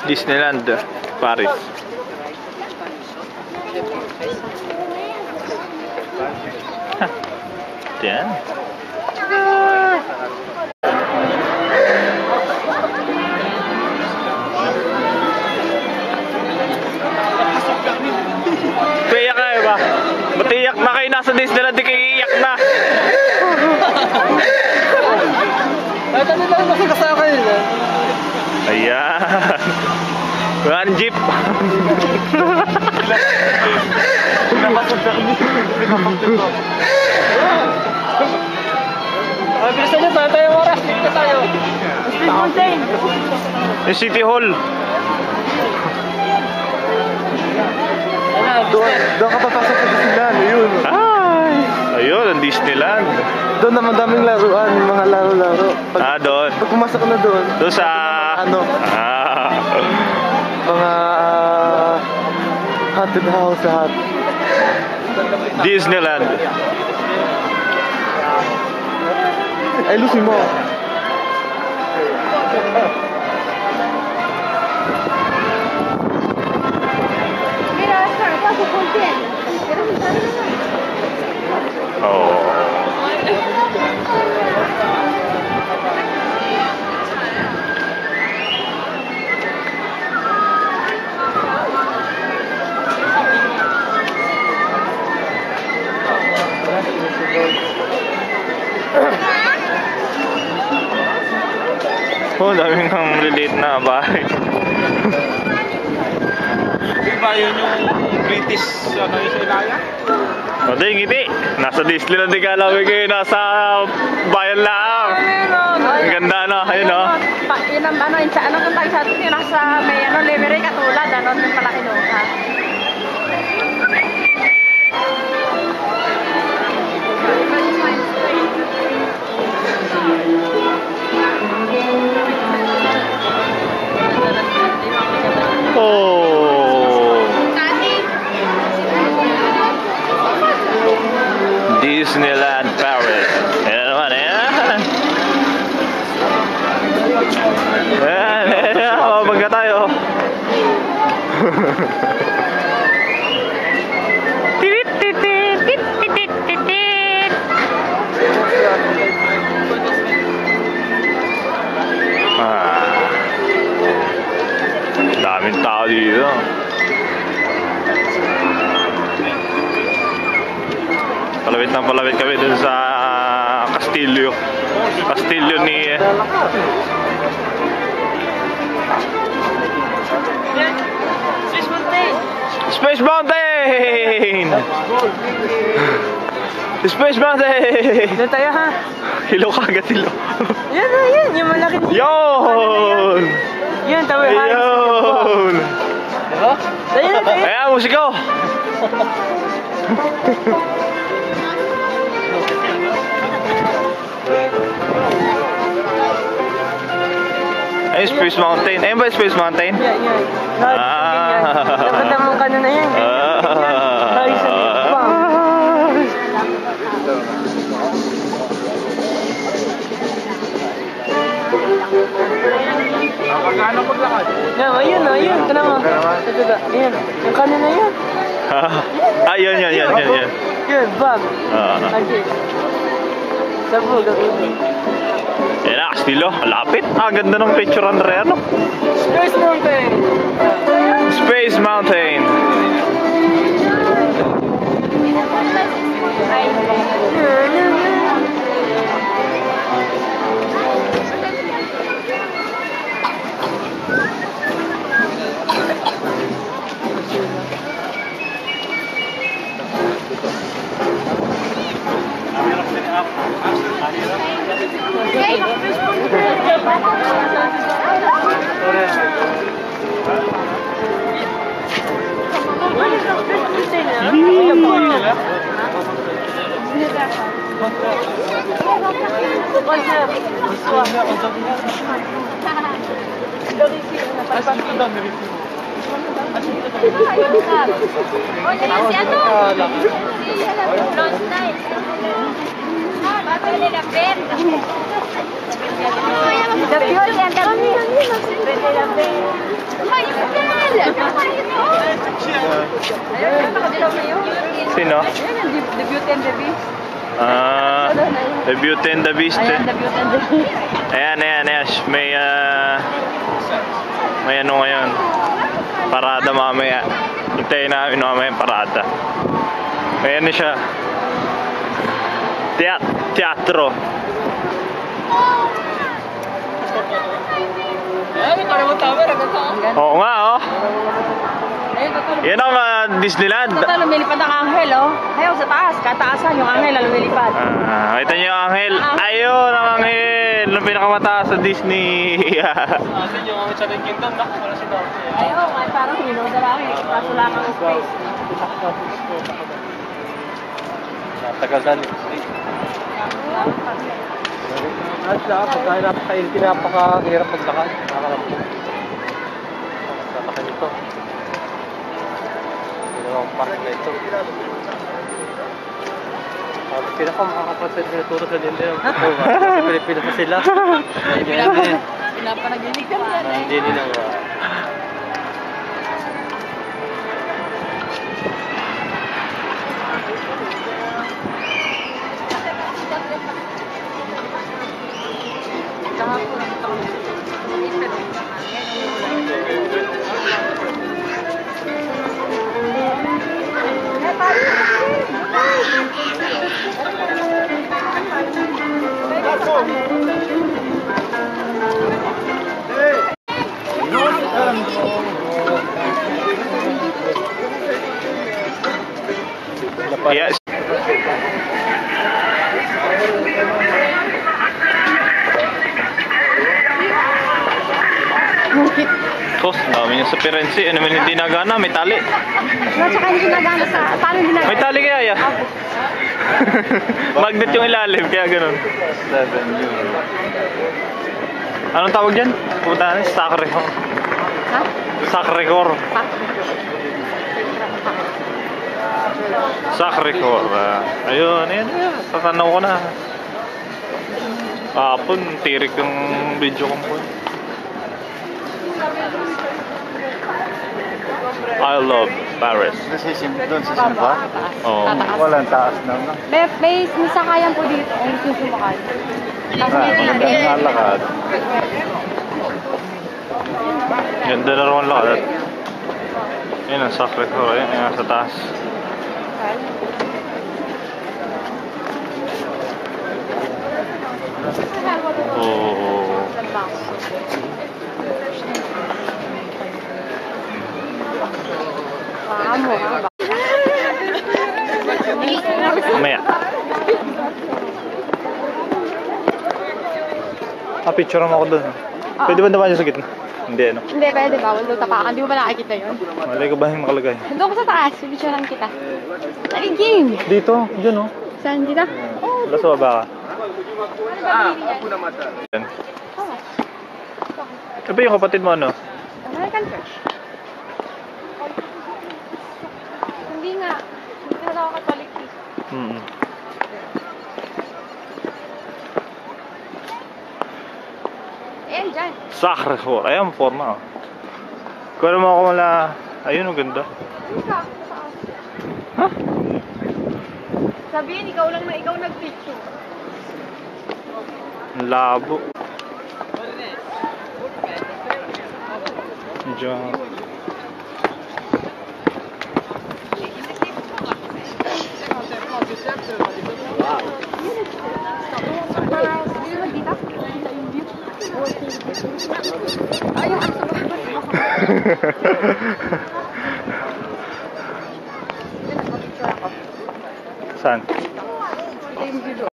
Disneyland, Paris. Yan. Iyak na ba? Ba't iyak na kayo nasa Disneyland? Di kayo iyak na. Ay, tali lang nakikasama nila. Ayan. One jeep. Ay, bilisan nyo, tayo tayong oras. Dito tayo. Speed Mountain. Yung City Hall. Doon ka papasok sa Disneyland, ayun. Ay, ayun, ang Disneyland. Doon naman daming laruan, mga laro-laro. Doon. Pag pumasok na doon. Doon sa... Ano? Mga haunted house lahat. Disneyland. Ay, Lucy mo. Oh. Oh, daming ang liliit na bahay. Di ba yun yung British ano yung sa Ilaya? O, di, ngiti. Nasa Disneyland, di ka alam kayo. Nasa bayan lang. Ang ganda, no? Ayun, no? Yun ang ano, yung sa ano kung tayo sa atin, yung nasa may ano, livery katulad, ano, yung pala kinuha. Oh. Disneyland Paris. Ayan naman, ayan. Ayan, ayan. Mabagka tayo. Daming tao dito. Palawit kami dun sa Castillo. Castillo ni Space Mountain! Space Mountain! Doon tayo, ha? Hilo kagad, hilo. Yan na, yan. Yung malaki. Yun! Yan, tayo. Yun! Diba? Tayo na, tayo. Ayan, musiko! Ay, Space Mountain. Ayun ba Space Mountain? Yan, yan. Dapat naman ka na yan. Tayo sa lipa. Pagkano maglakad? Yan, ayun, ayun. Ito naman. Ayan, yung kanin na yan. Ayun, yan. Yan, bag. Okay. Sabog, gagawin. Yan na, Castillo. Lapit. Ganda ng picture Andrea, no? Space Mountain! Space Mountain. Lost night. Ayun, nakadilaw na yun. Sino? Ayun, yung The Beauty and the Beast. The Beauty and the Beast. Ayan, The Beauty and the Beast. Ayan. May ano ngayon. Parada mamaya. Hintayin namin mamaya yung parada. May ano siya. Teatro. Oo nga, oh. Ayun, totoo. Yan ang Disneyland. Totoo, lumilipad ang anghel, oh. Ayaw, sa taas. Kataasan yung anghel na lumilipad. Kita niyo yung anghel. Ayun, ang anghel. Yung pinakamataas sa Disney. Atin yung Magic Kingdom, wala si Dorothy. Ayaw, parang hinuda lang eh. Kaso lang ang space. Tagal dali. At pagkain napakahirap maglakad. Nakakalampo. Nakakalampo nito. Ginawang park na ito. Pinakamakakapansin na turo sa nila. Kasi Pilipinas na sila. Pinapanaginig ka yan eh. Hindi nila. Yes. Tos, dami niya sa Firenze. Ano man hindi nagana, may tali. At saka hindi nagana sa... Paano hindi nagana? May tali kaya ya? Magnet yung ilalim, kaya ganun. 7 euro. Anong tawag dyan? Pupunta na, Sacre-Cœur. Ha? Sacre-Cœur. Ha? Sacre-Cœur. Ayun. Tatanaw ko na. Kapon, tirik yung video ko po. I love Paris. Doon sa Simba? Oh. Walang taas naman. May sakayan po dito. Ang susumakay. Tapos may Nalakad. Ganda na rin lakad. Yan ang Sacre-Cœur. Yan sa taas. Oh. Mamaya. Picture mo ako doon. Pwede ba naman yung sa gitna? Hindi, ano? Hindi, pwede ba? Wala tapakan. Di mo ba nakikita yun? Malay ko ba yung makalagay? Doon ko sa taas. Picturean kita. Nagiging! Dito, dyan oh. Saan dito? Wala sa baba ka. Yan. Ano ba yung kapatid mo ano? American Church. Hindi nga. Hindi na ako Catholic. Ayan, dyan. Sacre-Cœur. Ayan, forma oh. Kung alam mo ako wala... Ayun, ang ganda. Ano ka? Saan? Ha? Sabihin, ikaw lang na ikaw nag-picture. Ang labo. Diyan. Saan? Ito yung video.